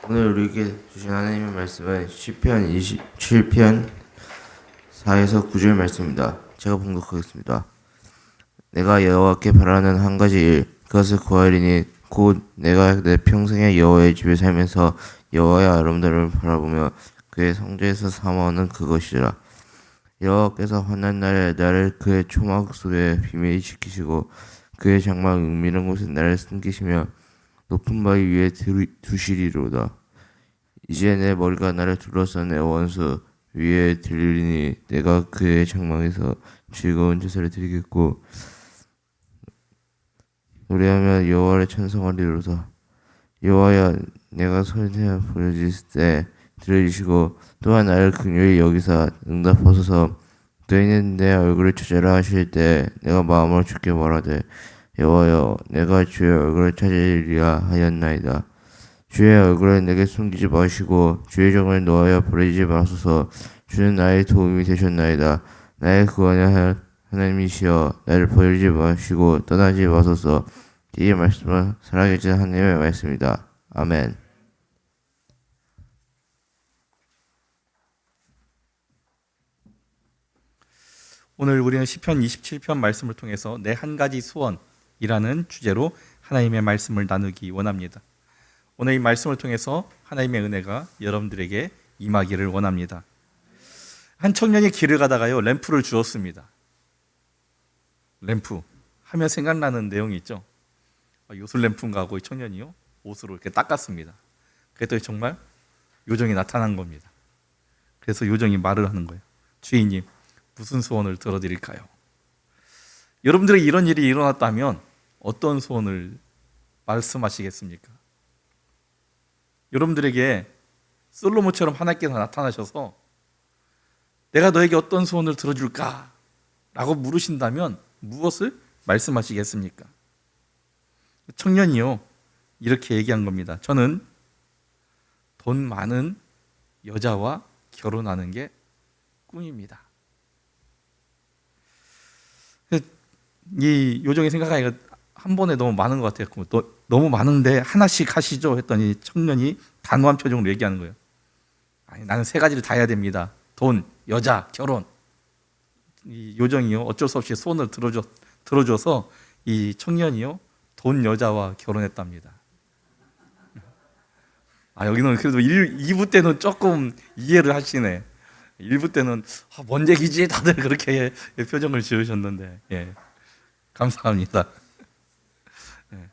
오늘 우리에게 주신 하나님의 말씀은 시편 27편 4에서 9절 말씀입니다. 제가 봉독하겠습니다. 내가 여호와께 바라는 한 가지 일, 그것을 구하리니 곧 내가 내 평생에 여호와의 집에 살면서 여호와의 아름다움을 바라보며 그의 성전에서 사모하는 그것이라. 여호와께서 환난 날에 나를 그의 초막 속에 비밀히 지키시고 그의 장막 은밀한 곳에 나를 숨기시며 높은 바위 위에 두시리로다. 이제 내 머리가 나를 둘러싼 내 원수 위에 들리니 내가 그의 장막에서 즐거운 제사를 드리겠고 노래하며 여호와를 찬송하리로다. 여호와야, 내가 소리내어 부르짖을 때 들어주시고 또한 나를 긍휼히 여기사 응답하소서. 너희는 내 얼굴을 찾으라 하실 때 내가 마음으로 주께 말하되 여호와여, 내가 주의 얼굴을 찾으리라 하였나이다. 주의 얼굴을 내게 숨기지 마시고 주의 종을 놓아여 버리지 마소서. 주는 나의 도움이 되셨나이다. 나의 구원의 하나님이시여, 나를 버리지 마시고 떠나지 마소서. 이 말씀은 살아계신 하나님의 말씀이다. 아멘. 오늘 우리는 시편 27편 말씀을 통해서 내 한 가지 소원이라는 주제로 하나님의 말씀을 나누기 원합니다. 오늘 이 말씀을 통해서 하나님의 은혜가 여러분들에게 임하기를 원합니다. 한 청년이 길을 가다가요, 램프를 주었습니다. 램프 하면 생각나는 내용이 있죠. 요술 램프인가 하고 이 청년이요, 옷으로 이렇게 닦았습니다. 그랬더니 정말 요정이 나타난 겁니다. 그래서 요정이 말을 하는 거예요. 주인님, 무슨 소원을 들어드릴까요? 여러분들에게 이런 일이 일어났다면 어떤 소원을 말씀하시겠습니까? 여러분들에게 솔로몬처럼 하나님께서 나타나셔서 내가 너에게 어떤 소원을 들어줄까? 라고 물으신다면 무엇을 말씀하시겠습니까? 청년이요, 이렇게 얘기한 겁니다. 저는 돈 많은 여자와 결혼하는 게 꿈입니다. 이 요정이 생각하니까 한 번에 너무 많은 것 같아요. 너무 많은데 하나씩 하시죠 했더니 청년이 단호한 표정으로 얘기하는 거예요. 아니, 나는 세 가지를 다 해야 됩니다. 돈, 여자, 결혼. 이 요정이요, 어쩔 수 없이 소원을 들어줘서 이 청년이요, 돈, 여자와 결혼했답니다. 여기는 그래도 2부 때는 조금 이해를 하시네. 1부 때는 뭔 얘기지? 다들 그렇게 표정을 지으셨는데, 예, 감사합니다. 예.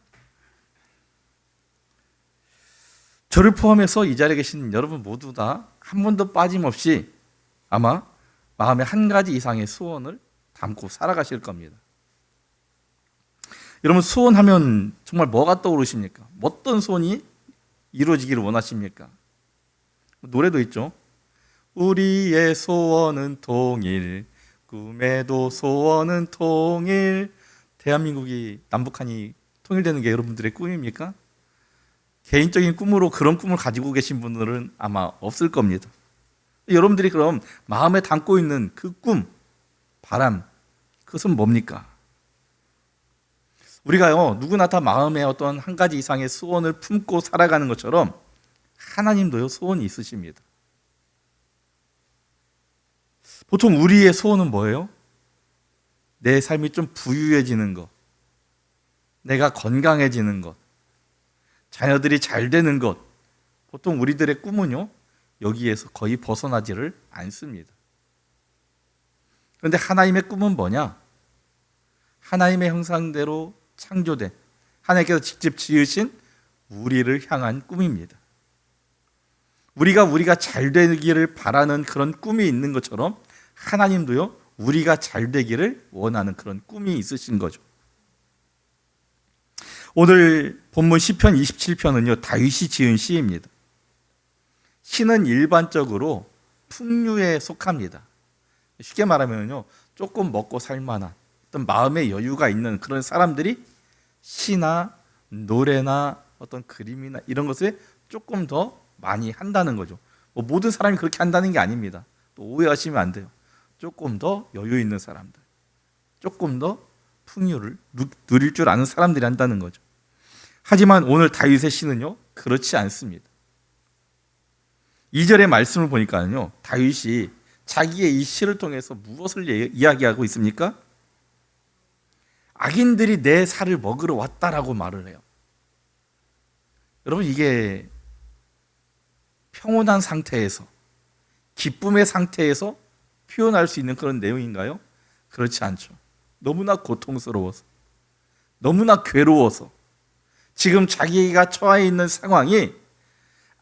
저를 포함해서 이 자리에 계신 여러분 모두 다 한 번도 빠짐없이 아마 마음에 한 가지 이상의 소원을 담고 살아가실 겁니다. 여러분, 소원하면 정말 뭐가 떠오르십니까? 어떤 소원이 이루어지기를 원하십니까? 노래도 있죠. 우리의 소원은 통일, 꿈에도 소원은 통일. 대한민국이 남북한이 통일되는 게 여러분들의 꿈입니까? 개인적인 꿈으로 그런 꿈을 가지고 계신 분들은 아마 없을 겁니다. 여러분들이 그럼 마음에 담고 있는 그 꿈, 바람, 그것은 뭡니까? 우리가요, 누구나 다 마음에 어떤 한 가지 이상의 소원을 품고 살아가는 것처럼 하나님도요, 소원이 있으십니다. 보통 우리의 소원은 뭐예요? 내 삶이 좀 부유해지는 것, 내가 건강해지는 것, 자녀들이 잘 되는 것. 보통 우리들의 꿈은요, 여기에서 거의 벗어나지를 않습니다. 그런데 하나님의 꿈은 뭐냐? 하나님의 형상대로 창조된, 하나님께서 직접 지으신 우리를 향한 꿈입니다. 우리가 잘 되기를 바라는 그런 꿈이 있는 것처럼 하나님도요, 우리가 잘 되기를 원하는 그런 꿈이 있으신 거죠. 오늘 본문 시편 27편은요, 다윗이 지은 시입니다. 시는 일반적으로 풍류에 속합니다. 쉽게 말하면요, 조금 먹고 살만한 어떤 마음의 여유가 있는 그런 사람들이 시나 노래나 어떤 그림이나 이런 것을 조금 더 많이 한다는 거죠. 모든 사람이 그렇게 한다는 게 아닙니다. 또 오해하시면 안 돼요. 조금 더 여유 있는 사람들, 조금 더 풍요를 누릴 줄 아는 사람들이 한다는 거죠. 하지만 오늘 다윗의 시는요, 그렇지 않습니다. 2절의 말씀을 보니까요, 다윗이 자기의 이 시를 통해서 무엇을 이야기하고 있습니까? 악인들이 내 살을 먹으러 왔다라고 말을 해요. 여러분, 이게 평온한 상태에서, 기쁨의 상태에서 표현할 수 있는 그런 내용인가요? 그렇지 않죠. 너무나 고통스러워서, 너무나 괴로워서, 지금 자기가 처해 있는 상황이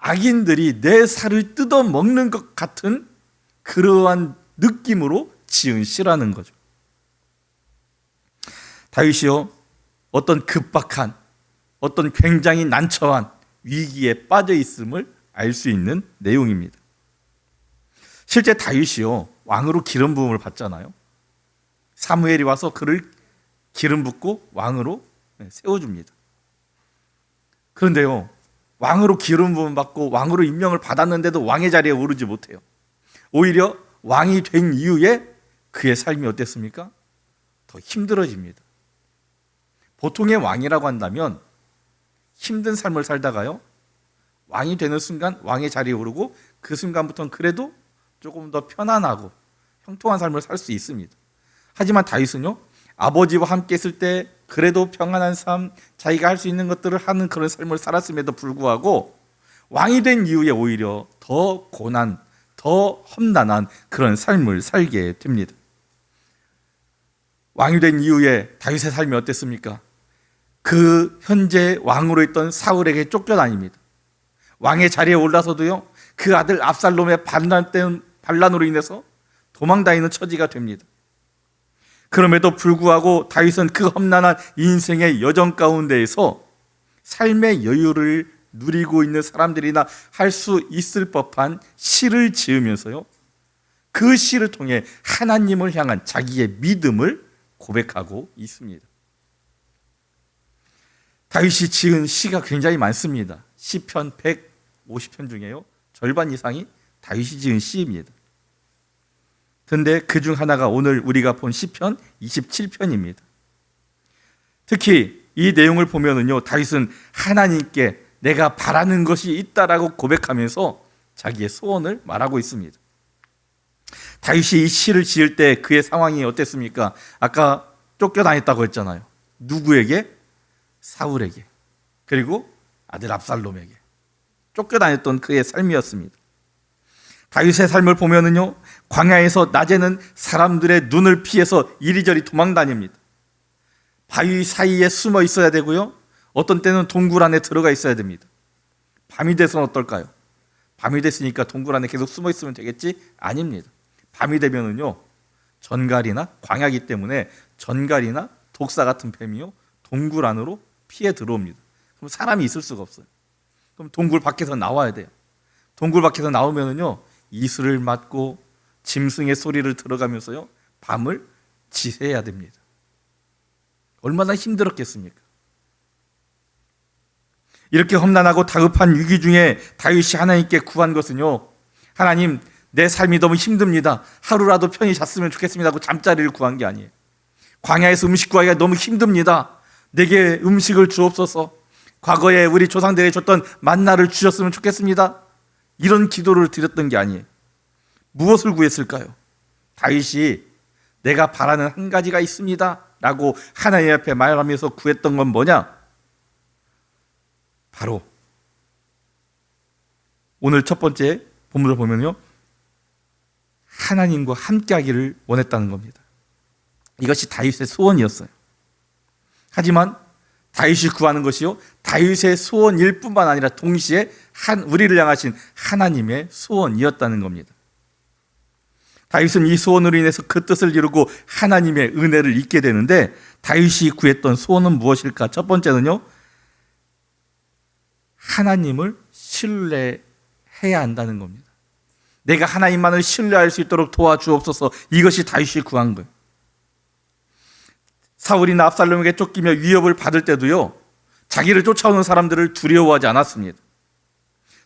악인들이 내 살을 뜯어 먹는 것 같은 그러한 느낌으로 지은 시라는 거죠. 다윗이요, 어떤 급박한, 어떤 굉장히 난처한 위기에 빠져 있음을 알 수 있는 내용입니다. 실제 다윗이요, 왕으로 기름 부음을 받잖아요. 사무엘이 와서 그를 기름 붓고 왕으로 세워줍니다. 그런데요, 왕으로 기름 부음 받고 왕으로 임명을 받았는데도 왕의 자리에 오르지 못해요. 오히려 왕이 된 이후에 그의 삶이 어땠습니까? 더 힘들어집니다. 보통의 왕이라고 한다면 힘든 삶을 살다가요, 왕이 되는 순간 왕의 자리에 오르고 그 순간부터는 그래도 조금 더 편안하고 형통한 삶을 살 수 있습니다. 하지만 다윗은요, 아버지와 함께 있을 때 그래도 평안한 삶, 자기가 할 수 있는 것들을 하는 그런 삶을 살았음에도 불구하고 왕이 된 이후에 오히려 더 고난, 더 험난한 그런 삶을 살게 됩니다. 왕이 된 이후에 다윗의 삶이 어땠습니까? 그 현재 왕으로 있던 사울에게 쫓겨다닙니다. 왕의 자리에 올라서도요, 그 아들 압살롬의 반란으로 인해서 도망다니는 처지가 됩니다. 그럼에도 불구하고 다윗은 그 험난한 인생의 여정 가운데에서 삶의 여유를 누리고 있는 사람들이나 할 수 있을 법한 시를 지으면서요, 그 시를 통해 하나님을 향한 자기의 믿음을 고백하고 있습니다. 다윗이 지은 시가 굉장히 많습니다. 시편 150편 중에요, 절반 이상이 다윗이 지은 시입니다. 그런데 그 중 하나가 오늘 우리가 본 시편 27편입니다. 특히 이 내용을 보면은요, 다윗은 하나님께 내가 바라는 것이 있다라고 고백하면서 자기의 소원을 말하고 있습니다. 다윗이 이 시를 지을 때 그의 상황이 어땠습니까? 아까 쫓겨다녔다고 했잖아요. 누구에게? 사울에게, 그리고 아들 압살롬에게 쫓겨다녔던 그의 삶이었습니다. 다윗의 삶을 보면은요, 광야에서 낮에는 사람들의 눈을 피해서 이리저리 도망다닙니다. 바위 사이에 숨어 있어야 되고요, 어떤 때는 동굴 안에 들어가 있어야 됩니다. 밤이 돼서는 어떨까요? 밤이 됐으니까 동굴 안에 계속 숨어 있으면 되겠지? 아닙니다. 밤이 되면은요, 전갈이나 광야이기 때문에 전갈이나 독사 같은 뱀이요, 동굴 안으로 피해 들어옵니다. 그럼 사람이 있을 수가 없어요. 그럼 동굴 밖에서 나와야 돼요. 동굴 밖에서 나오면은요, 이슬을 맞고 짐승의 소리를 들어가면서요, 밤을 지새야 됩니다. 얼마나 힘들었겠습니까? 이렇게 험난하고 다급한 위기 중에 다윗이 하나님께 구한 것은요, 하나님, 내 삶이 너무 힘듭니다. 하루라도 편히 잤으면 좋겠습니다 하고 잠자리를 구한 게 아니에요. 광야에서 음식 구하기가 너무 힘듭니다. 내게 음식을 주옵소서. 과거에 우리 조상들이 줬던 만나를 주셨으면 좋겠습니다. 이런 기도를 드렸던 게 아니에요. 무엇을 구했을까요? 다윗이 내가 바라는 한 가지가 있습니다 라고 하나님 앞에 말하면서 구했던 건 뭐냐? 바로 오늘 첫 번째 본문을 보면요, 하나님과 함께 하기를 원했다는 겁니다. 이것이 다윗의 소원이었어요. 하지만 다윗이 구하는 것이요, 다윗의 소원일 뿐만 아니라 동시에 우리를 향하신 하나님의 소원이었다는 겁니다. 다윗은 이 소원으로 인해서 그 뜻을 이루고 하나님의 은혜를 잊게 되는데, 다윗이 구했던 소원은 무엇일까? 첫 번째는요, 하나님을 신뢰해야 한다는 겁니다. 내가 하나님만을 신뢰할 수 있도록 도와주옵소서. 이것이 다윗이 구한 거예요. 사울이나 압살롬에게 쫓기며 위협을 받을 때도요, 자기를 쫓아오는 사람들을 두려워하지 않았습니다.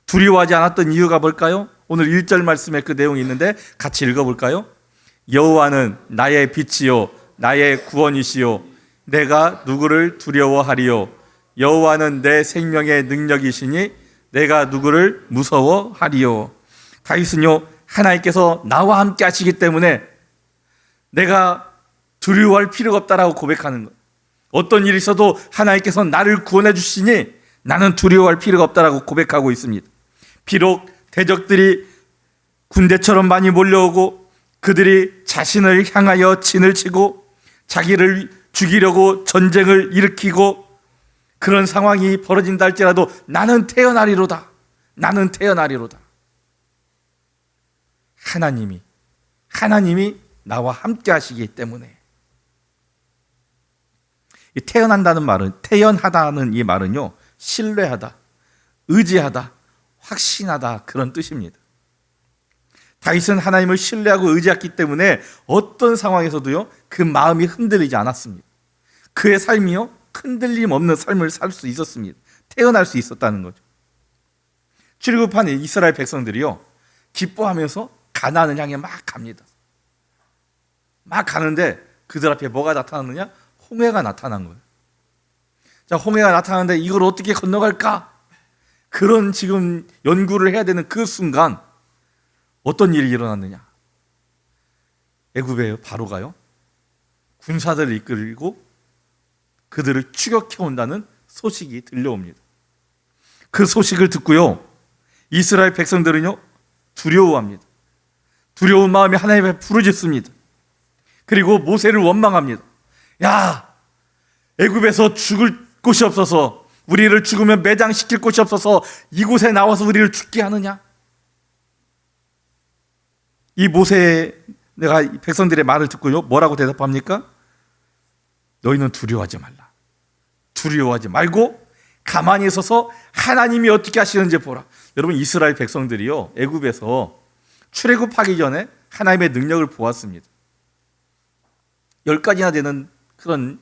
두려워하지 않았던 이유가 뭘까요? 오늘 1절 말씀에 그 내용이 있는데 같이 읽어볼까요? 여호와는 나의 빛이요 나의 구원이시요 내가 누구를 두려워하리요. 여호와는 내 생명의 능력이시니 내가 누구를 무서워하리요. 다윗은요, 하나님께서 나와 함께 하시기 때문에 내가 두려워할 필요가 없다라고 고백하는 거예요. 어떤 일이 있어도 하나님께서 나를 구원해 주시니 나는 두려워할 필요가 없다라고 고백하고 있습니다. 비록 대적들이 군대처럼 많이 몰려오고 그들이 자신을 향하여 진을 치고 자기를 죽이려고 전쟁을 일으키고 그런 상황이 벌어진다 할지라도 나는 태어나리로다. 나는 태어나리로다. 하나님이 나와 함께 하시기 때문에. 이 태어난다는 말은, 태연하다는 이 말은요, 신뢰하다, 의지하다, 확신하다, 그런 뜻입니다. 다윗은 하나님을 신뢰하고 의지했기 때문에 어떤 상황에서도요, 그 마음이 흔들리지 않았습니다. 그의 삶이요, 흔들림 없는 삶을 살 수 있었습니다. 태어날 수 있었다는 거죠. 출애굽한 이스라엘 백성들이요, 기뻐하면서 가나안을 향해 막 갑니다. 막 가는데 그들 앞에 뭐가 나타났느냐? 홍해가 나타난 거예요. 자, 홍해가 나타나는데 이걸 어떻게 건너갈까? 그런 지금 연구를 해야 되는 그 순간 어떤 일이 일어났느냐? 애굽의 바로가요, 군사들을 이끌고 그들을 추격해 온다는 소식이 들려옵니다. 그 소식을 듣고요, 이스라엘 백성들은요, 두려워합니다. 두려운 마음이 하나님에 부르짖습니다. 그리고 모세를 원망합니다. 야, 애굽에서 죽을 곳이 없어서, 우리를 죽으면 매장시킬 곳이 없어서 이곳에 나와서 우리를 죽게 하느냐? 이 내가 백성들의 말을 듣고요, 뭐라고 대답합니까? 너희는 두려워하지 말라. 두려워하지 말고 가만히 서서 하나님이 어떻게 하시는지 보라. 여러분, 이스라엘 백성들이요, 애굽에서 출애굽하기 전에 하나님의 능력을 보았습니다. 10가지나 되는 그런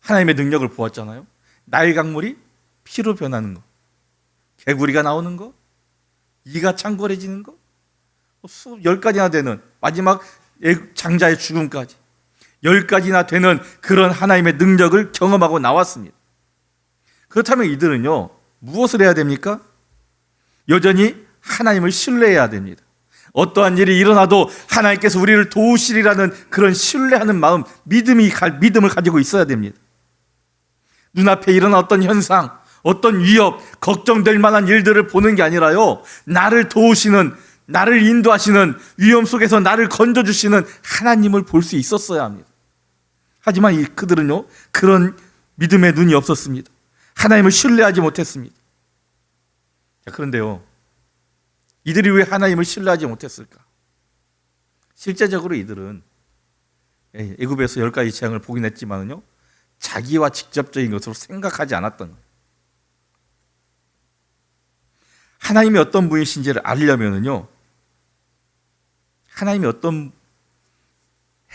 하나님의 능력을 보았잖아요. 나일 강물이 피로 변하는 거, 개구리가 나오는 거, 이가 창궐해지는 거, 10가지나 되는, 마지막 장자의 죽음까지 10가지나 되는 그런 하나님의 능력을 경험하고 나왔습니다. 그렇다면 이들은요, 무엇을 해야 됩니까? 여전히 하나님을 신뢰해야 됩니다. 어떠한 일이 일어나도 하나님께서 우리를 도우시리라는 그런 신뢰하는 마음, 믿음을 가지고 있어야 됩니다. 눈앞에 일어난 어떤 현상, 어떤 위협, 걱정될 만한 일들을 보는 게 아니라요, 나를 도우시는, 나를 인도하시는, 위험 속에서 나를 건져주시는 하나님을 볼 수 있었어야 합니다. 하지만 그들은요, 그런 믿음의 눈이 없었습니다. 하나님을 신뢰하지 못했습니다. 자, 그런데요, 이들이 왜 하나님을 신뢰하지 못했을까? 실제적으로 이들은 애굽에서 10가지 재앙을 보긴 했지만요, 자기와 직접적인 것으로 생각하지 않았던 거예요. 하나님이 어떤 분이신지를 알려면요, 하나님이 어떤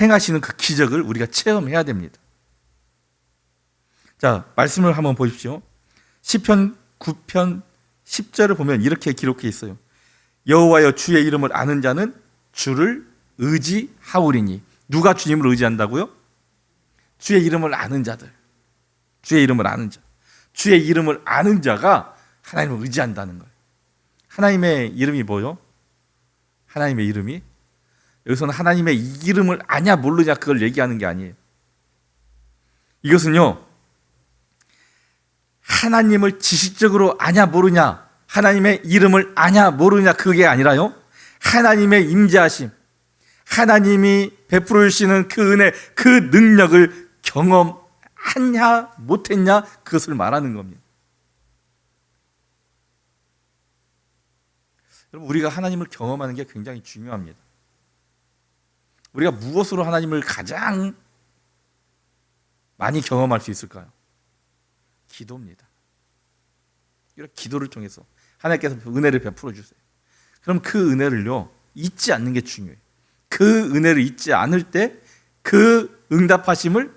행하시는 그 기적을 우리가 체험해야 됩니다. 자, 말씀을 한번 보십시오. 시편 9편 10절을 보면 이렇게 기록해 있어요. 여호와여, 주의 이름을 아는 자는 주를 의지하오리니. 누가 주님을 의지한다고요? 주의 이름을 아는 자들. 주의 이름을 아는 자. 주의 이름을 아는 자가 하나님을 의지한다는 거예요. 하나님의 이름이 뭐요? 하나님의 이름이, 여기서는 하나님의 이름을 아냐 모르냐 그걸 얘기하는 게 아니에요. 이것은요, 하나님을 지식적으로 아냐 모르냐, 하나님의 이름을 아냐 모르냐 그게 아니라요, 하나님의 임재하심, 하나님이 베풀어 주시는 그 은혜, 그 능력을 경험했냐 못했냐 그것을 말하는 겁니다. 여러분, 우리가 하나님을 경험하는 게 굉장히 중요합니다. 우리가 무엇으로 하나님을 가장 많이 경험할 수 있을까요? 기도입니다. 이렇게 기도를 통해서 하나님께서 은혜를 베풀어 주세요. 그럼 그 은혜를요, 잊지 않는 게 중요해요. 그 은혜를 잊지 않을 때, 그 응답하심을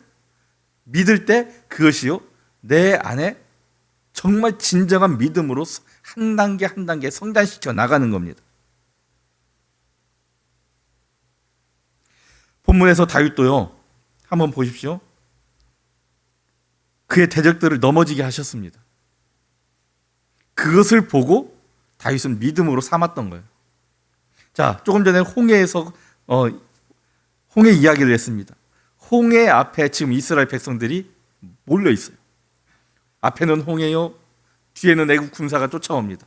믿을 때, 그것이요, 내 안에 정말 진정한 믿음으로 한 단계 한 단계 성장시켜 나가는 겁니다. 본문에서 다윗도요, 한번 보십시오. 그의 대적들을 넘어지게 하셨습니다. 그것을 보고 다윗은 믿음으로 삼았던 거예요. 자, 조금 전에 홍해에서 홍해 이야기를 했습니다. 홍해 앞에 지금 이스라엘 백성들이 몰려 있어요. 앞에는 홍해요, 뒤에는 애국 군사가 쫓아옵니다.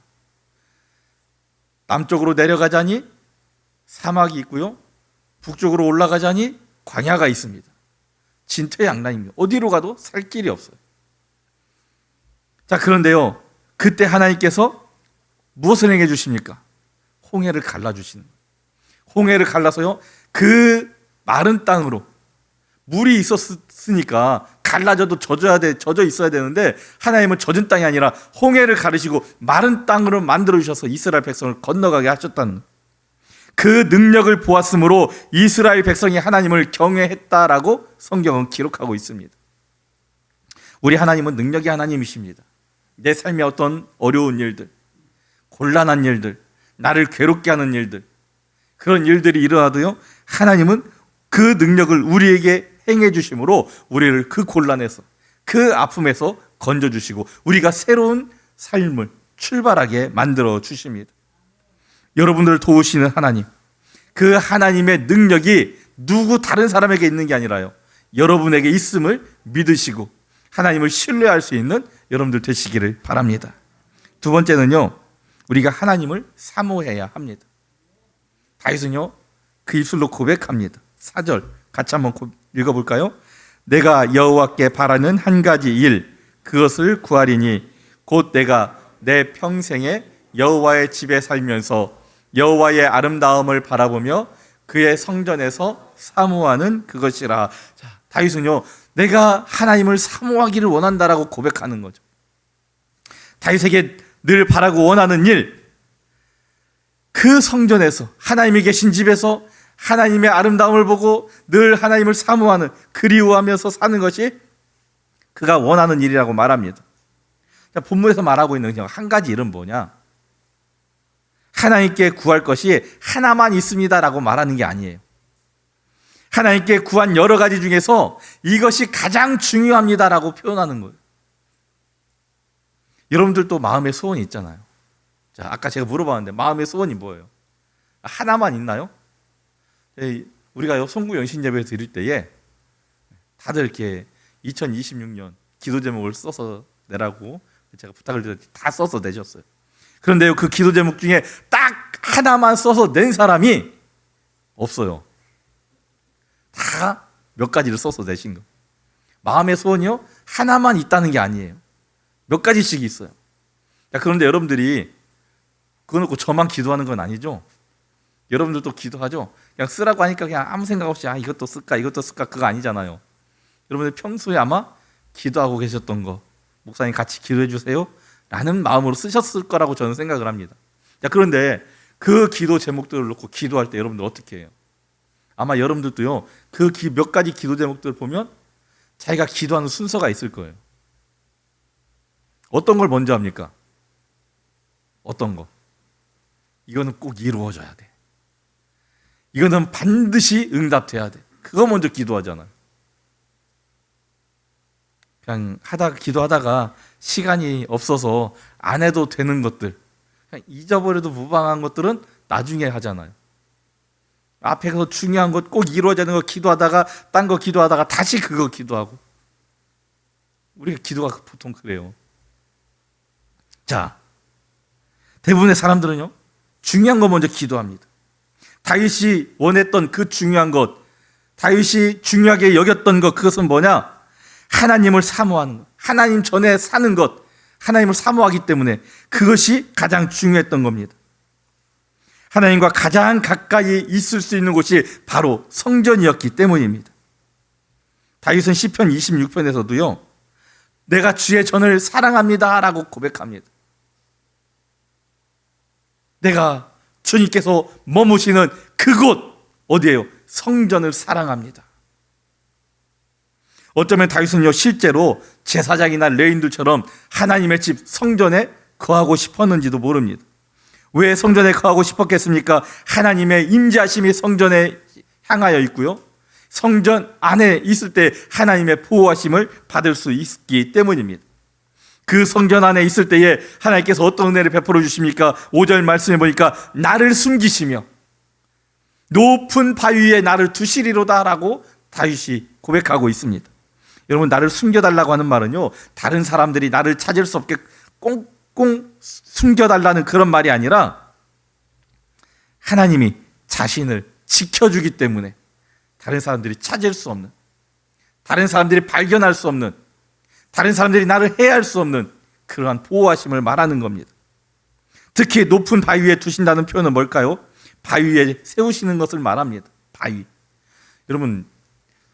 남쪽으로 내려가자니 사막이 있고요, 북쪽으로 올라가자니 광야가 있습니다. 진퇴양난입니다. 어디로 가도 살 길이 없어요. 자, 그런데요, 그때 하나님께서 무엇을 행해 주십니까? 홍해를 갈라 주시는 거예요. 홍해를 갈라서요, 그 마른 땅으로, 물이 있었으니까 갈라져도 젖어 있어야 되는데, 하나님은 젖은 땅이 아니라 홍해를 가르시고 마른 땅으로 만들어 주셔서 이스라엘 백성을 건너가게 하셨다는 거예요. 그 능력을 보았으므로 이스라엘 백성이 하나님을 경외했다라고 성경은 기록하고 있습니다. 우리 하나님은 능력의 하나님이십니다. 내 삶에 어떤 어려운 일들, 곤란한 일들, 나를 괴롭게 하는 일들, 그런 일들이 일어나도요, 하나님은 그 능력을 우리에게 행해 주심으로 우리를 그 곤란에서, 그 아픔에서 건져 주시고 우리가 새로운 삶을 출발하게 만들어 주십니다. 여러분들을 도우시는 하나님, 그 하나님의 능력이 누구 다른 사람에게 있는 게 아니라요, 여러분에게 있음을 믿으시고 하나님을 신뢰할 수 있는 여러분들 되시기를 바랍니다. 두 번째는요, 우리가 하나님을 사모해야 합니다. 다윗은요, 그 입술로 고백합니다. 4절 같이 한번 읽어볼까요? 내가 여호와께 바라는 한 가지 일, 그것을 구하리니 곧 내가 내 평생에 여호와의 집에 살면서 여호와의 아름다움을 바라보며 그의 성전에서 사모하는 그것이라. 자, 다윗은요, 내가 하나님을 사모하기를 원한다라고 고백하는 거죠. 다윗에게 늘 바라고 원하는 일, 그 성전에서, 하나님이 계신 집에서 하나님의 아름다움을 보고 늘 하나님을 사모하는, 그리워하면서 사는 것이 그가 원하는 일이라고 말합니다. 자, 본문에서 말하고 있는 한 가지 일은 뭐냐? 하나님께 구할 것이 하나만 있습니다라고 말하는 게 아니에요. 하나님께 구한 여러 가지 중에서 이것이 가장 중요합니다라고 표현하는 거예요. 여러분들도 마음의 소원이 있잖아요. 자, 아까 제가 물어봤는데 마음의 소원이 뭐예요? 하나만 있나요? 우리가 송구 연신 예배 드릴 때에 다들 이렇게 2026년 기도 제목을 써서 내라고 제가 부탁을 드렸더니 다 써서 내셨어요. 그런데요, 그 기도 제목 중에 딱 하나만 써서 낸 사람이 없어요. 다 몇 가지를 써서 내신 거. 마음의 소원이요, 하나만 있다는 게 아니에요. 몇 가지씩 있어요. 자, 그런데 여러분들이 그거 놓고 저만 기도하는 건 아니죠? 여러분들도 기도하죠? 그냥 쓰라고 하니까 그냥 아무 생각 없이 이것도 쓸까 그거 아니잖아요. 여러분들 평소에 아마 기도하고 계셨던 거, 목사님 같이 기도해 주세요 라는 마음으로 쓰셨을 거라고 저는 생각을 합니다. 자, 그런데 그 기도 제목들을 놓고 기도할 때 여러분들 어떻게 해요? 아마 여러분들도요, 그 몇 가지 기도 제목들을 보면 자기가 기도하는 순서가 있을 거예요. 어떤 걸 먼저 합니까? 어떤 거? 이거는 꼭 이루어져야 돼. 이거는 반드시 응답돼야 돼. 그거 먼저 기도하잖아요. 그냥 기도하다가 시간이 없어서 안 해도 되는 것들, 그냥 잊어버려도 무방한 것들은 나중에 하잖아요. 앞에 그 중요한 것, 꼭 이루어져야 되는 거 기도하다가 딴 거 기도하다가 다시 그거 기도하고. 우리가 기도가 보통 그래요. 자, 대부분의 사람들은요, 중요한 거 먼저 기도합니다. 다윗이 원했던 그 중요한 것, 다윗이 중요하게 여겼던 것, 그것은 뭐냐? 하나님을 사모하는 것, 하나님 전에 사는 것, 하나님을 사모하기 때문에 그것이 가장 중요했던 겁니다. 하나님과 가장 가까이 있을 수 있는 곳이 바로 성전이었기 때문입니다. 다윗은 시편 26편에서도요, 내가 주의 전을 사랑합니다 라고 고백합니다. 내가 주님께서 머무시는 그곳, 어디예요? 성전을 사랑합니다. 어쩌면 다윗은요, 실제로 제사장이나 레인들처럼 하나님의 집 성전에 거하고 싶었는지도 모릅니다. 왜 성전에 거하고 싶었겠습니까? 하나님의 임재하심이 성전에 향하여 있고요, 성전 안에 있을 때 하나님의 보호하심을 받을 수 있기 때문입니다. 그 성전 안에 있을 때에 하나님께서 어떤 은혜를 베풀어 주십니까? 5절 말씀해 보니까 나를 숨기시며 높은 바위에 나를 두시리로다라고 다윗이 고백하고 있습니다. 여러분, 나를 숨겨달라고 하는 말은요, 다른 사람들이 나를 찾을 수 없게 꽁꽁 숨겨달라는 그런 말이 아니라 하나님이 자신을 지켜주기 때문에 다른 사람들이 찾을 수 없는, 다른 사람들이 발견할 수 없는, 다른 사람들이 나를 해할 수 없는 그러한 보호하심을 말하는 겁니다. 특히 높은 바위 위에 두신다는 표현은 뭘까요? 바위 위에 세우시는 것을 말합니다. 바위. 여러분,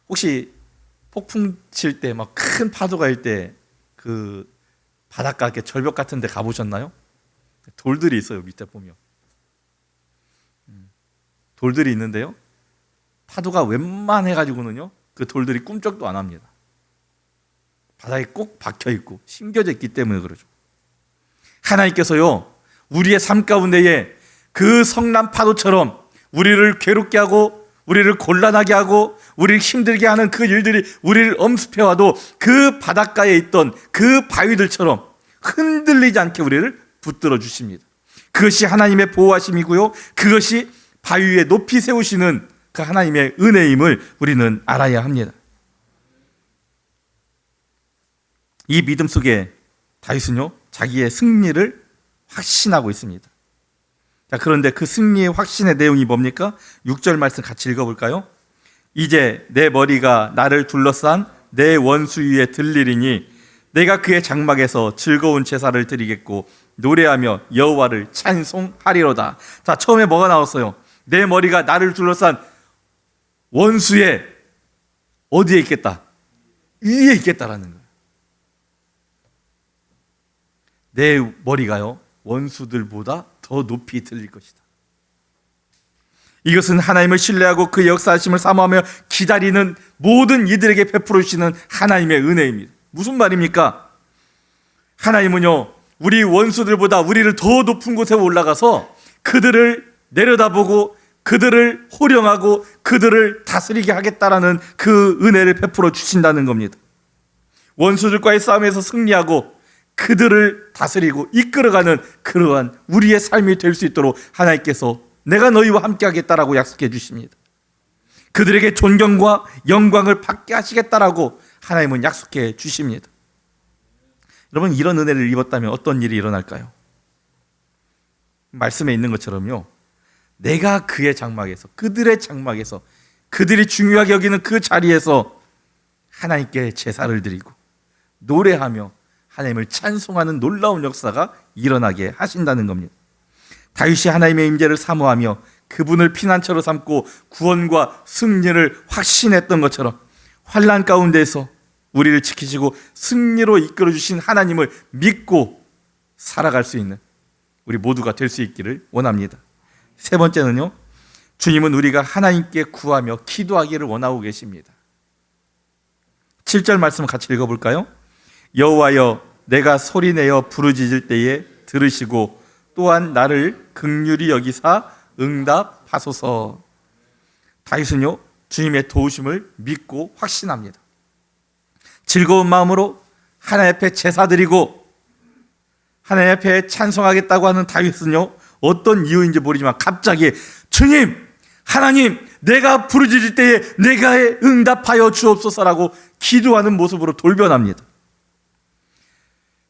혹시 폭풍 칠 때 막 큰 파도가 일 때 그 바닷가 이렇게 절벽 같은 데 가보셨나요? 돌들이 있어요. 밑에 보면 돌들이 있는데요, 파도가 웬만해가지고는요 그 돌들이 꿈쩍도 안 합니다. 바닥에 꼭 박혀 있고 심겨져 있기 때문에 그러죠. 하나님께서요, 우리의 삶 가운데에 그 성난 파도처럼 우리를 괴롭게 하고 우리를 곤란하게 하고 우리를 힘들게 하는 그 일들이 우리를 엄습해와도 그 바닷가에 있던 그 바위들처럼 흔들리지 않게 우리를 붙들어 주십니다. 그것이 하나님의 보호하심이고요, 그것이 바위 위에 높이 세우시는 그 하나님의 은혜임을 우리는 알아야 합니다. 이 믿음 속에 다윗은요, 자기의 승리를 확신하고 있습니다. 자, 그런데 그 승리의 확신의 내용이 뭡니까? 6절 말씀 같이 읽어볼까요? 이제 내 머리가 나를 둘러싼 내 원수 위에 들리리니 내가 그의 장막에서 즐거운 제사를 드리겠고 노래하며 여호와를 찬송하리로다. 자, 처음에 뭐가 나왔어요? 내 머리가 나를 둘러싼 원수의 어디에 있겠다? 위에 있겠다라는 거예요. 내 머리가요, 원수들보다 더 높이 들릴 것이다. 이것은 하나님을 신뢰하고 그 역사하심을 사모하며 기다리는 모든 이들에게 베풀어 주시는 하나님의 은혜입니다. 무슨 말입니까? 하나님은요, 우리 원수들보다 우리를 더 높은 곳에 올라가서 그들을 내려다보고 그들을 호령하고 그들을 다스리게 하겠다라는 그 은혜를 베풀어 주신다는 겁니다. 원수들과의 싸움에서 승리하고 그들을 다스리고 이끌어가는 그러한 우리의 삶이 될 수 있도록 하나님께서 내가 너희와 함께 하겠다라고 약속해 주십니다. 그들에게 존경과 영광을 받게 하시겠다라고 하나님은 약속해 주십니다. 여러분, 이런 은혜를 입었다면 어떤 일이 일어날까요? 말씀에 있는 것처럼요, 내가 그의 장막에서, 그들의 장막에서, 그들이 중요하게 여기는 그 자리에서 하나님께 제사를 드리고 노래하며 하나님을 찬송하는 놀라운 역사가 일어나게 하신다는 겁니다. 다윗이 하나님의 임재를 사모하며 그분을 피난처로 삼고 구원과 승리를 확신했던 것처럼 환난 가운데에서 우리를 지키시고 승리로 이끌어 주신 하나님을 믿고 살아갈 수 있는 우리 모두가 될 수 있기를 원합니다. 세 번째는요, 주님은 우리가 하나님께 구하며 기도하기를 원하고 계십니다. 7절 말씀 같이 읽어볼까요? 여호와여, 내가 소리내어 부르짖을 때에 들으시고 또한 나를 긍휼히 여기사 응답하소서. 다윗은요, 주님의 도우심을 믿고 확신합니다. 즐거운 마음으로 하나님 앞에 제사 드리고 하나님 앞에 찬송하겠다고 하는 다윗은요, 어떤 이유인지 모르지만 갑자기 주님, 하나님, 내가 부르짖을 때에 내가 응답하여 주옵소서라고 기도하는 모습으로 돌변합니다.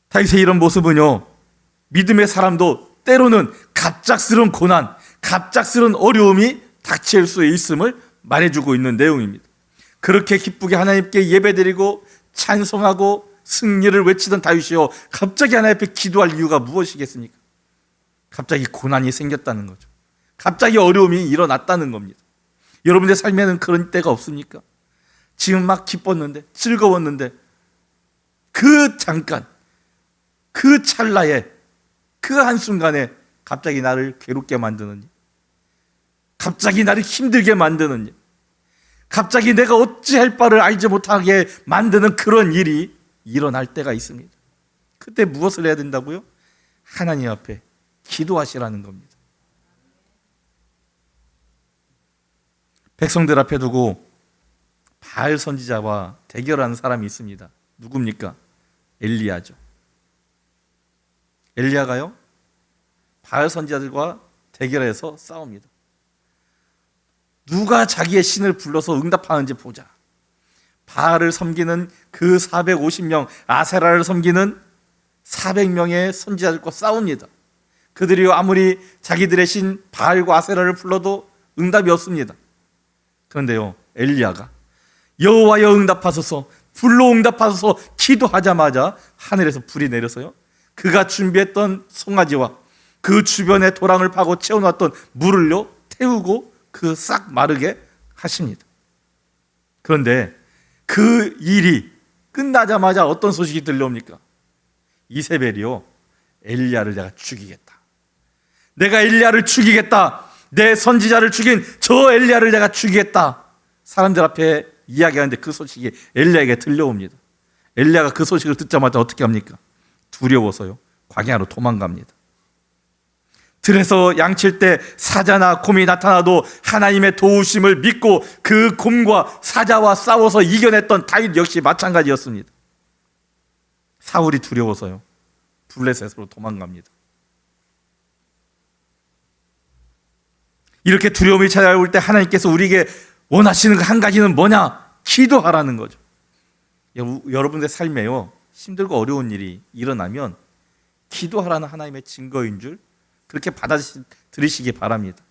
다윗의 이런 모습은요, 믿음의 사람도 때로는 갑작스러운 고난, 갑작스러운 어려움이 닥칠 수 있음을 말해주고 있는 내용입니다. 그렇게 기쁘게 하나님께 예배드리고 찬송하고 승리를 외치던 다윗이요, 갑자기 하나님 앞에 기도할 이유가 무엇이겠습니까? 갑자기 고난이 생겼다는 거죠. 갑자기 어려움이 일어났다는 겁니다. 여러분의 삶에는 그런 때가 없습니까? 지금 막 기뻤는데, 즐거웠는데 그 잠깐, 그 찰나에, 그 한순간에 갑자기 나를 괴롭게 만드는 일, 갑자기 나를 힘들게 만드는 일, 갑자기 내가 어찌할 바를 알지 못하게 만드는 그런 일이 일어날 때가 있습니다. 그때 무엇을 해야 된다고요? 하나님 앞에 기도하시라는 겁니다. 백성들 앞에 두고 바알 선지자와 대결하는 사람이 있습니다. 누굽니까? 엘리야죠. 엘리야가요, 바알 선지자들과 대결해서 싸웁니다. 누가 자기의 신을 불러서 응답하는지 보자. 바알을 섬기는 그 450명, 아세라를 섬기는 400명의 선지자들과 싸웁니다. 그들이 아무리 자기들의 신 바알과 아세라를 불러도 응답이 없습니다. 그런데요, 엘리야가 여호와여 응답하소서, 불로 응답하소서 기도하자마자 하늘에서 불이 내려서요, 그가 준비했던 송아지와 그 주변에 도랑을 파고 채워놨던 물을요 태우고 그 싹 마르게 하십니다. 그런데 그 일이 끝나자마자 어떤 소식이 들려옵니까? 이세벨이요, 엘리야를 내가 죽이겠다. 내가 엘리야를 죽이겠다. 내 선지자를 죽인 저 엘리야를 내가 죽이겠다. 사람들 앞에 이야기하는데 그 소식이 엘리야에게 들려옵니다. 엘리야가 그 소식을 듣자마자 어떻게 합니까? 두려워서요, 광야로 도망갑니다. 들에서 양칠 때 사자나 곰이 나타나도 하나님의 도우심을 믿고 그 곰과 사자와 싸워서 이겨냈던 다윗 역시 마찬가지였습니다. 사울이 두려워서요, 블레셋으로 도망갑니다. 이렇게 두려움이 찾아올 때 하나님께서 우리에게 원하시는 한 가지는 뭐냐? 기도하라는 거죠. 여러분의 삶에요, 힘들고 어려운 일이 일어나면 기도하라는 하나님의 증거인 줄 그렇게 받아들이시기 바랍니다.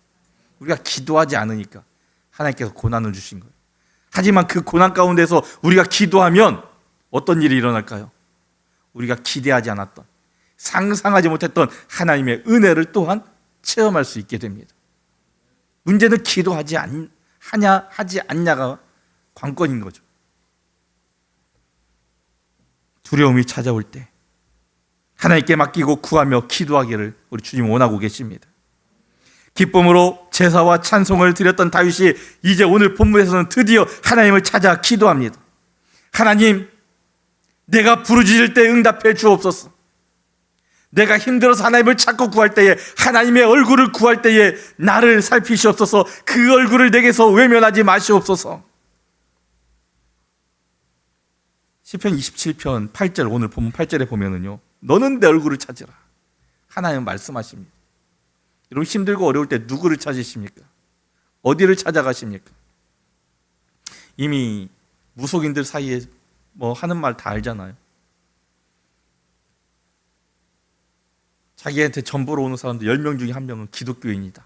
우리가 기도하지 않으니까 하나님께서 고난을 주신 거예요. 하지만 그 고난 가운데서 우리가 기도하면 어떤 일이 일어날까요? 우리가 기대하지 않았던, 상상하지 못했던 하나님의 은혜를 또한 체험할 수 있게 됩니다. 문제는 기도하지 하냐 하지 않냐가 관건인 거죠. 두려움이 찾아올 때 하나님께 맡기고 구하며 기도하기를 우리 주님 원하고 계십니다. 기쁨으로 제사와 찬송을 드렸던 다윗이 이제 오늘 본문에서는 드디어 하나님을 찾아 기도합니다. 하나님, 내가 부르짖을 때 응답해 주옵소서. 내가 힘들어서 하나님을 찾고 구할 때에, 하나님의 얼굴을 구할 때에 나를 살피시옵소서. 그 얼굴을 내게서 외면하지 마시옵소서. 시편 27편 8절, 오늘 본문 8절에 보면은요, 너는 내 얼굴을 찾으라. 하나님은 말씀하십니다. 여러분, 힘들고 어려울 때 누구를 찾으십니까? 어디를 찾아가십니까? 이미 무속인들 사이에 뭐 하는 말 다 알잖아요. 자기한테 전보로 오는 사람들 10명 중에 1명은 기독교인이다.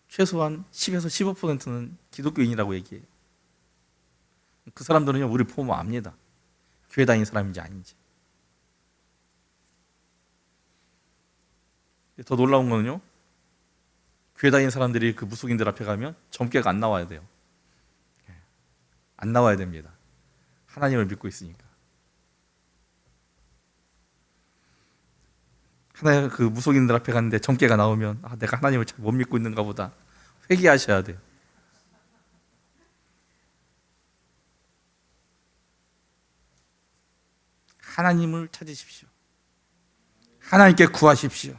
최소한 10에서 15%는 기독교인이라고 얘기해요. 그 사람들은요, 우리 보면 압니다. 교회 다니는 사람인지 아닌지. 더 놀라운 거는요, 교회 다니는 사람들이 그 무속인들 앞에 가면 점괘가 안 나와야 돼요. 안 나와야 됩니다. 하나님을 믿고 있으니까. 하나님, 그 무속인들 앞에 갔는데 점괘가 나오면 내가 하나님을 잘 못 믿고 있는가 보다 회개하셔야 돼요. 하나님을 찾으십시오. 하나님께 구하십시오.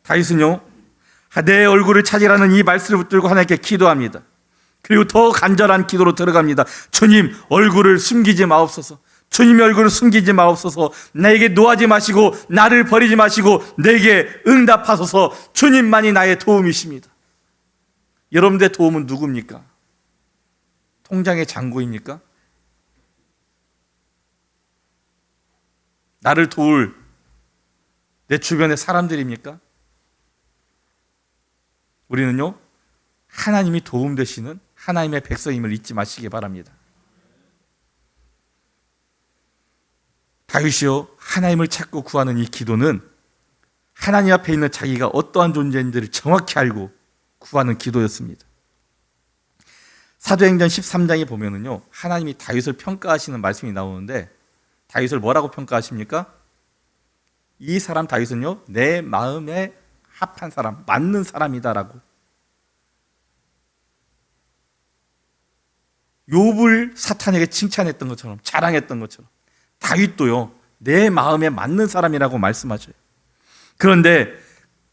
다윗은요, 내 얼굴을 찾으라는 이 말씀을 붙들고 하나님께 기도합니다. 그리고 더 간절한 기도로 들어갑니다. 주님, 얼굴을 숨기지 마옵소서. 주님의 얼굴을 숨기지 마옵소서. 나에게 노하지 마시고 나를 버리지 마시고 내게 응답하소서. 주님만이 나의 도움이십니다. 여러분들의 도움은 누굽니까? 통장의 잔고입니까? 나를 도울 내 주변의 사람들입니까? 우리는요, 하나님이 도움 되시는 하나님의 백성임을 잊지 마시기 바랍니다. 다윗이요, 하나님을 찾고 구하는 이 기도는 하나님 앞에 있는 자기가 어떠한 존재인지를 정확히 알고 구하는 기도였습니다. 사도행전 13장에 보면은요, 하나님이 다윗을 평가하시는 말씀이 나오는데 다윗을 뭐라고 평가하십니까? 이 사람 다윗은요, 내 마음에 합한 사람, 맞는 사람이다라고. 욥을 사탄에게 칭찬했던 것처럼, 자랑했던 것처럼 다윗도요, 내 마음에 맞는 사람이라고 말씀하셔요. 그런데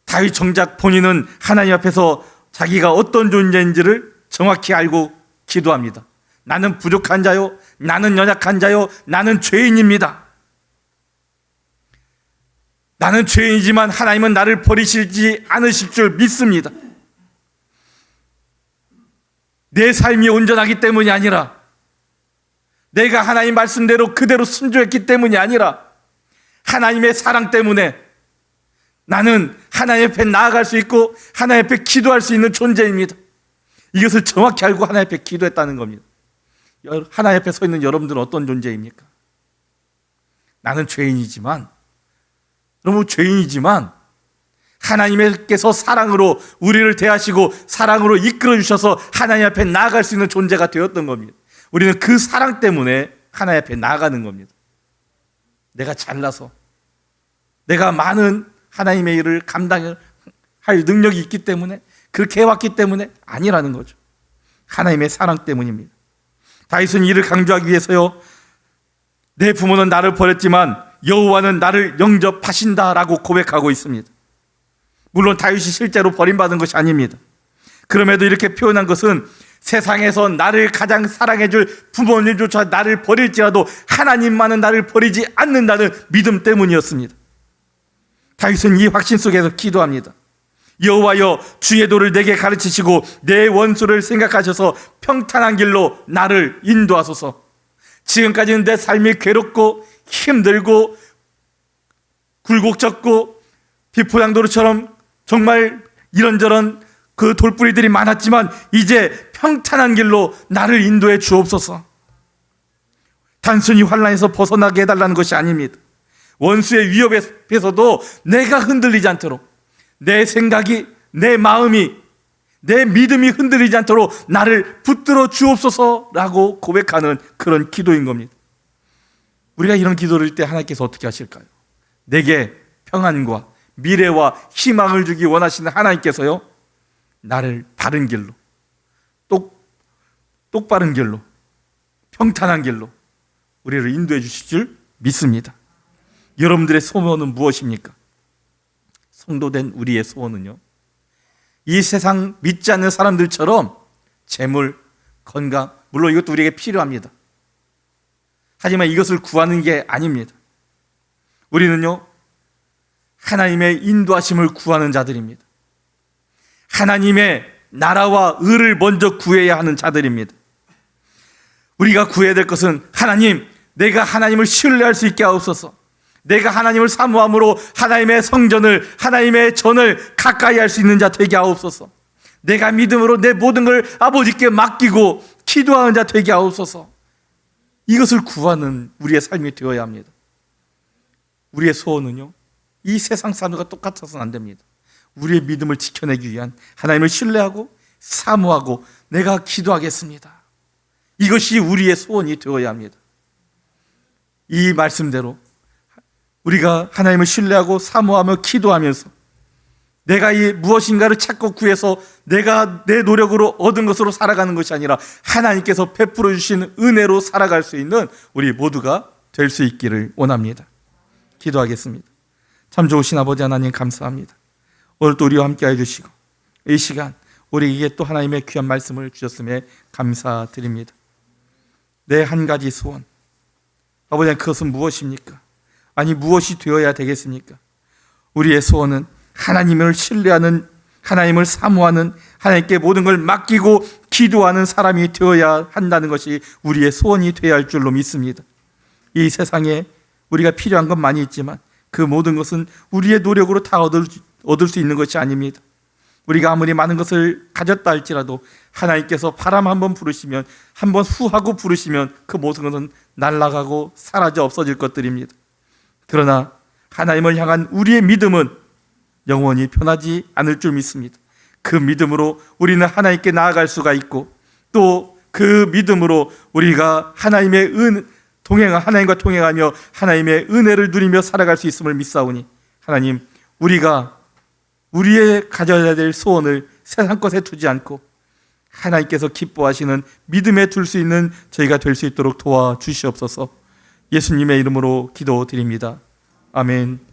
다윗 정작 본인은 하나님 앞에서 자기가 어떤 존재인지를 정확히 알고 기도합니다. 나는 부족한 자요, 나는 연약한 자요, 나는 죄인입니다. 나는 죄인이지만 하나님은 나를 버리시지 않으실 줄 믿습니다. 내 삶이 온전하기 때문이 아니라, 내가 하나님 말씀대로 그대로 순종했기 때문이 아니라, 하나님의 사랑 때문에 나는 하나님 앞에 나아갈 수 있고 하나님 앞에 기도할 수 있는 존재입니다. 이것을 정확히 알고 하나님 앞에 기도했다는 겁니다. 하나님 앞에 서 있는 여러분들은 어떤 존재입니까? 나는 죄인이지만, 너무 죄인이지만 하나님께서 사랑으로 우리를 대하시고 사랑으로 이끌어 주셔서 하나님 앞에 나아갈 수 있는 존재가 되었던 겁니다. 우리는 그 사랑 때문에 하나님 앞에 나아가는 겁니다. 내가 잘나서, 내가 많은 하나님의 일을 감당할 능력이 있기 때문에, 그렇게 해왔기 때문에 아니라는 거죠. 하나님의 사랑 때문입니다. 다윗은 이를 강조하기 위해서요, 내 부모는 나를 버렸지만 여호와는 나를 영접하신다라고 고백하고 있습니다. 물론 다윗이 실제로 버림받은 것이 아닙니다. 그럼에도 이렇게 표현한 것은 세상에서 나를 가장 사랑해줄 부모님조차 나를 버릴지라도 하나님만은 나를 버리지 않는다는 믿음 때문이었습니다. 다윗은 이 확신 속에서 기도합니다. 여호와여, 주의 도를 내게 가르치시고 내 원수를 생각하셔서 평탄한 길로 나를 인도하소서. 지금까지는 내 삶이 괴롭고 힘들고 굴곡졌고 비포장도로처럼 정말 이런저런 그 돌뿌리들이 많았지만 이제 평탄한 길로 나를 인도해 주옵소서. 단순히 환난에서 벗어나게 해달라는 것이 아닙니다. 원수의 위협에서도 내가 흔들리지 않도록, 내 생각이, 내 마음이, 내 믿음이 흔들리지 않도록 나를 붙들어 주옵소서라고 고백하는 그런 기도인 겁니다. 우리가 이런 기도를 할 때 하나님께서 어떻게 하실까요? 내게 평안과 미래와 희망을 주기 원하시는 하나님께서요, 나를 바른 길로, 똑바른 길로, 평탄한 길로 우리를 인도해 주실 줄 믿습니다. 여러분들의 소원은 무엇입니까? 성도된 우리의 소원은요, 이 세상 믿지 않는 사람들처럼 재물, 건강, 물론 이것도 우리에게 필요합니다. 하지만 이것을 구하는 게 아닙니다. 우리는요, 하나님의 인도하심을 구하는 자들입니다. 하나님의 나라와 의를 먼저 구해야 하는 자들입니다. 우리가 구해야 될 것은, 하나님, 내가 하나님을 신뢰할 수 있게 하옵소서. 내가 하나님을 사모함으로 하나님의 성전을, 하나님의 전을 가까이 할 수 있는 자 되게 하옵소서. 내가 믿음으로 내 모든 걸 아버지께 맡기고 기도하는 자 되게 하옵소서. 이것을 구하는 우리의 삶이 되어야 합니다. 우리의 소원은요, 이 세상 사람들과 똑같아서는 안 됩니다. 우리의 믿음을 지켜내기 위한, 하나님을 신뢰하고 사모하고 내가 기도하겠습니다, 이것이 우리의 소원이 되어야 합니다. 이 말씀대로 우리가 하나님을 신뢰하고 사모하며 기도하면서 내가 이 무엇인가를 찾고 구해서 내가 내 노력으로 얻은 것으로 살아가는 것이 아니라 하나님께서 베풀어 주신 은혜로 살아갈 수 있는 우리 모두가 될 수 있기를 원합니다. 기도하겠습니다. 참 좋으신 아버지 하나님, 감사합니다. 오늘 또 우리와 함께 해주시고 이 시간 우리에게 또 하나님의 귀한 말씀을 주셨음에 감사드립니다. 내 한 가지 소원, 아버지, 그것은 무엇입니까? 아니, 무엇이 되어야 되겠습니까? 우리의 소원은 하나님을 신뢰하는, 하나님을 사모하는, 하나님께 모든 걸 맡기고 기도하는 사람이 되어야 한다는 것이 우리의 소원이 되어야 할 줄로 믿습니다. 이 세상에 우리가 필요한 건 많이 있지만 그 모든 것은 우리의 노력으로 다 얻을 수 있는 것이 아닙니다. 우리가 아무리 많은 것을 가졌다 할지라도 하나님께서 바람 한번 부르시면, 한번 후하고 부르시면 그 모든 것은 날아가고 사라져 없어질 것들입니다. 그러나 하나님을 향한 우리의 믿음은 영원히 변하지 않을 줄 믿습니다. 그 믿음으로 우리는 하나님께 나아갈 수가 있고, 또 그 믿음으로 우리가 하나님과 동행하며 하나님의 은혜를 누리며 살아갈 수 있음을 믿사오니, 하나님, 우리가 우리의 가져야 될 소원을 세상 것에 두지 않고 하나님께서 기뻐하시는 믿음에 둘 수 있는 저희가 될 수 있도록 도와주시옵소서. 예수님의 이름으로 기도드립니다. 아멘.